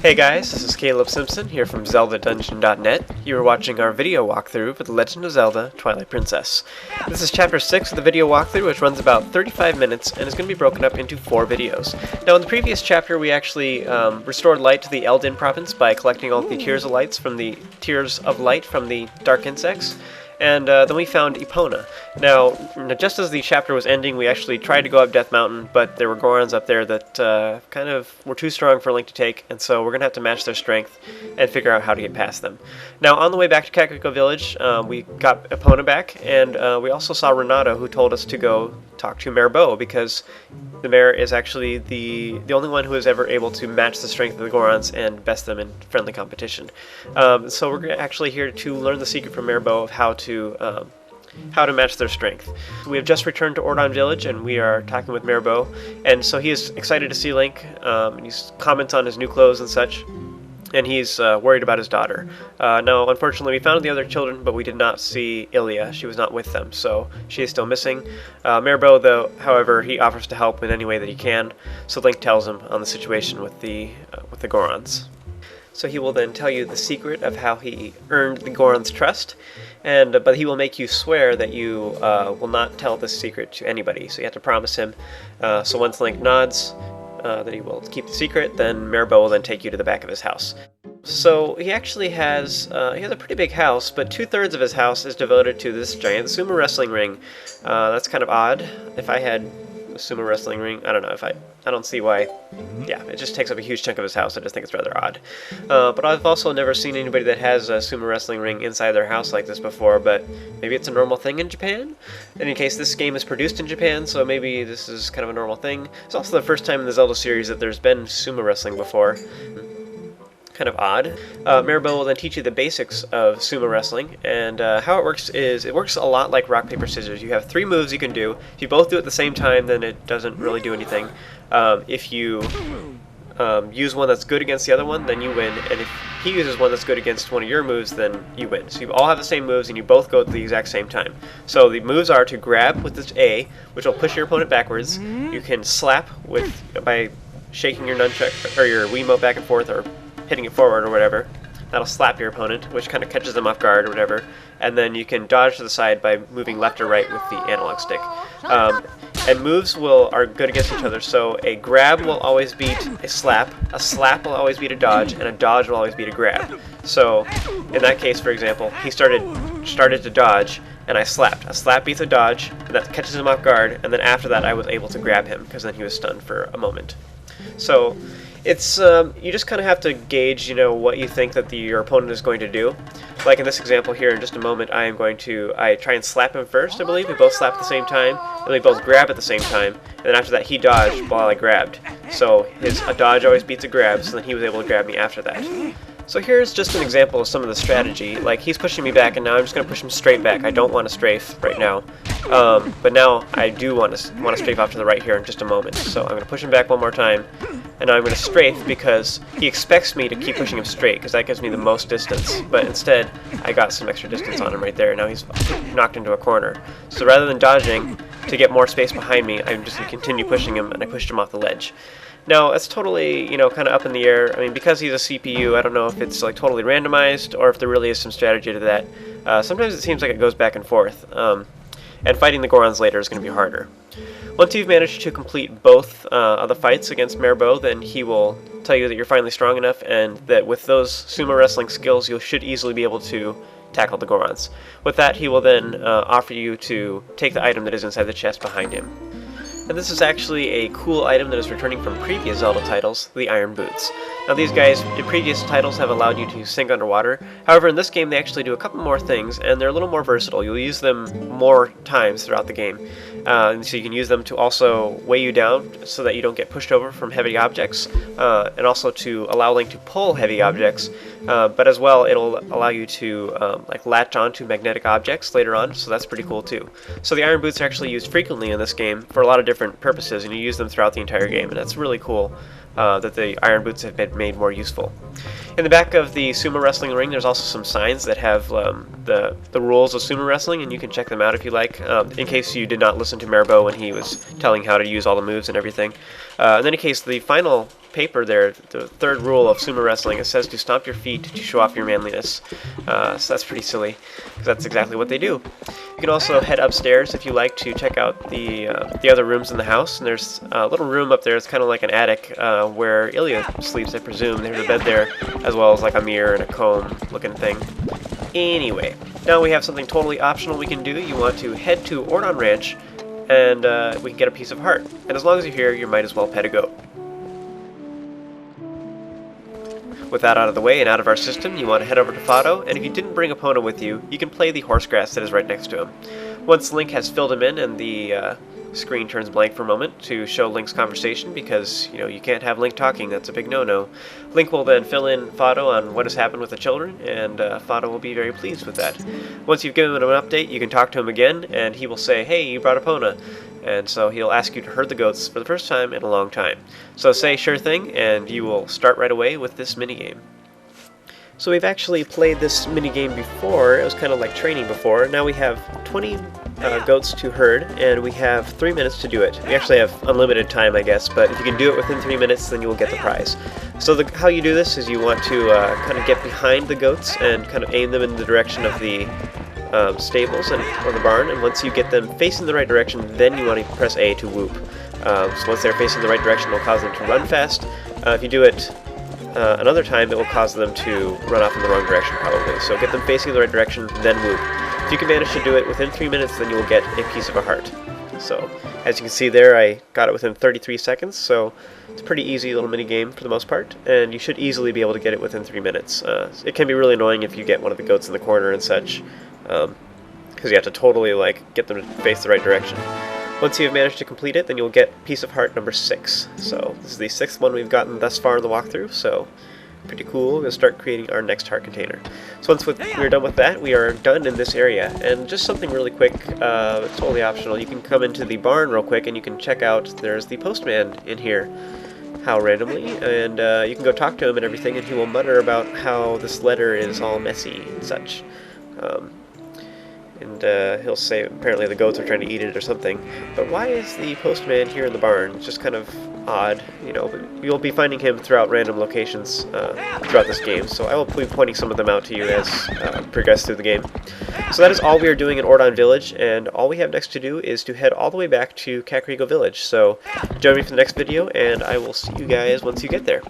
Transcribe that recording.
Hey guys, this is Caleb Simpson here from ZeldaDungeon.net. You are watching our video walkthrough for The Legend of Zelda: Twilight Princess. This is Chapter 6 of the video walkthrough, which runs about 35 minutes and is going to be broken up into 4 videos. Now in the previous chapter we actually restored light to the Eldin province by collecting all the Tears of Light from the Dark Insects. And then we found Epona. Now, just as the chapter was ending, we actually tried to go up Death Mountain, but there were Gorons up there that kind of were too strong for Link to take, and so we're going to have to match their strength and figure out how to get past them. Now, on the way back to Kakariko Village, we got Epona back, and we also saw Renato, who told us to go talk to Mayor Bo, because the mayor is actually the only one who is ever able to match the strength of the Gorons and best them in friendly competition. So we're actually here to learn the secret from Mayor Bo of how to match their strength. We have just returned to Ordon Village and we are talking with Mayor Bo, and so he is excited to see Link, and he's comments on his new clothes and such, and he's worried about his daughter. Now, unfortunately, we found the other children, but we did not see Ilia. She was not with them, so she is still missing. Mayor Bo, though, however, he offers to help in any way that he can, so Link tells him on the situation with the Gorons. So he will then tell you the secret of how he earned the Goron's trust, but he will make you swear that you will not tell this secret to anybody. So you have to promise him. So once Link nods that he will keep the secret, then Mayor Bo will then take you to the back of his house. So he actually has a pretty big house, but 2/3 of his house is devoted to this giant sumo wrestling ring. That's kind of odd. If I had a sumo wrestling ring, I don't know, I don't see why. Yeah, it just takes up a huge chunk of his house. I just think it's rather odd. But I've also never seen anybody that has a sumo wrestling ring inside their house like this before, but maybe it's a normal thing in Japan? In any case, this game is produced in Japan, so maybe this is kind of a normal thing. It's also the first time in the Zelda series that there's been sumo wrestling before. Kind of odd. Mayor Bo will then teach you the basics of sumo wrestling, and how it works is it works a lot like rock, paper, scissors. You have 3 moves you can do. If you both do it at the same time, then it doesn't really do anything. If you use one that's good against the other one, then you win, and if he uses one that's good against one of your moves, then you win. So you all have the same moves, and you both go at the exact same time. So the moves are to grab with this A, which will push your opponent backwards. You can slap by shaking your nunchuck or your Wiimote back and forth, or hitting it forward or whatever. That'll slap your opponent, which kind of catches them off guard or whatever. And then you can dodge to the side by moving left or right with the analog stick. And moves are good against each other, so a grab will always beat a slap will always beat a dodge, and a dodge will always beat a grab. So in that case, for example, he started to dodge, and I slapped. A slap beats a dodge, and that catches him off guard, and then after that I was able to grab him, because then he was stunned for a moment. So it's you just kind of have to gauge, what you think that your opponent is going to do. Like in this example here, in just a moment, I try and slap him first, I believe. We both slap at the same time, and we both grab at the same time, and then after that he dodged while I grabbed. So a dodge always beats a grab, so then he was able to grab me after that. So here's just an example of some of the strategy. Like, he's pushing me back, and now I'm just going to push him straight back. I don't want to strafe right now. But now I do want to strafe off to the right here in just a moment. So I'm going to push him back one more time, and now I'm going to strafe because he expects me to keep pushing him straight, because that gives me the most distance. But instead, I got some extra distance on him right there. Now he's knocked into a corner. So rather than dodging to get more space behind me, I'm just going to continue pushing him, and I pushed him off the ledge. Now, it's totally, kind of up in the air. I mean, because he's a CPU, I don't know if it's, totally randomized, or if there really is some strategy to that. Sometimes it seems like it goes back and forth, and fighting the Gorons later is going to be harder. Once you've managed to complete both of the fights against Mayor Bo, then he will tell you that you're finally strong enough, and that with those sumo wrestling skills, you should easily be able to tackle the Gorons. With that, he will then offer you to take the item that is inside the chest behind him. And this is actually a cool item that is returning from previous Zelda titles, the Iron Boots. Now these guys, in previous titles, have allowed you to sink underwater. However, in this game they actually do a couple more things, and they're a little more versatile. You'll use them more times throughout the game. And so you can use them to also weigh you down so that you don't get pushed over from heavy objects, and also to allow Link to pull heavy objects, but as well it'll allow you to latch onto magnetic objects later on, so that's pretty cool too. So the Iron Boots are actually used frequently in this game for a lot of different purposes, and you use them throughout the entire game, and that's really cool that the Iron Boots have been made more useful. In the back of the sumo wrestling ring, there's also some signs that have the rules of sumo wrestling, and you can check them out if you like, in case you did not listen to Mayor Bo when he was telling how to use all the moves and everything. In any case, the final paper there, the third rule of sumo wrestling, it says to stomp your feet to show off your manliness. So that's pretty silly, because that's exactly what they do. You can also head upstairs if you like to check out the other rooms in the house. And there's a little room up there. It's kind of like an attic where Ilya sleeps, I presume. There's a bed there, as well as like a mirror and a comb-looking thing. Anyway, now we have something totally optional we can do. You want to head to Ordon Ranch, and we can get a piece of heart. And as long as you're here, you might as well pet a goat. With that out of the way and out of our system, you want to head over to Fado, and if you didn't bring Epona with you, you can play the horse grass that is right next to him. Once Link has filled him in and the screen turns blank for a moment to show Link's conversation, because, you know, you can't have Link talking, that's a big no-no. Link will then fill in Fado on what has happened with the children, and Fado will be very pleased with that. Once you've given him an update, you can talk to him again, and he will say, hey, you brought Epona. And so he'll ask you to herd the goats for the first time in a long time. So say sure thing, and you will start right away with this minigame. So we've actually played this minigame before. It was kind of like training before. Now we have 20 goats to herd, and we have 3 minutes to do it. We actually have unlimited time, I guess, but if you can do it within 3 minutes, then you will get the prize. So how you do this is you want to kind of get behind the goats and kind of aim them in the direction of the stables or the barn, and once you get them facing the right direction, then you want to press A to whoop. So once they're facing the right direction, it will cause them to run fast. If you do it another time, it will cause them to run off in the wrong direction probably. So get them facing the right direction, then whoop. If you can manage to do it within 3 minutes, then you will get a piece of a heart. So as you can see there, I got it within 33 seconds, so it's a pretty easy little mini game for the most part, and you should easily be able to get it within 3 minutes. It can be really annoying if you get one of the goats in the corner and such, because you have to totally get them to face the right direction. Once you have managed to complete it, then you'll get piece of heart number 6. So this is the 6th one we've gotten thus far in the walkthrough, so pretty cool. We'll start creating our next heart container. So once we're done with that, we are done in this area. And just something really quick, totally optional, you can come into the barn real quick and you can check out, there's the postman in here. How randomly, and you can go talk to him and everything, and he will mutter about how this letter is all messy and such. He'll say apparently the goats are trying to eat it or something. But why is the postman here in the barn? It's just kind of odd, you know. But you'll be finding him throughout random locations throughout this game, so I will be pointing some of them out to you as progress through the game. So that is all we are doing in Ordon Village, and all we have next to do is to head all the way back to Kakariko Village. So join me for the next video, and I will see you guys once you get there.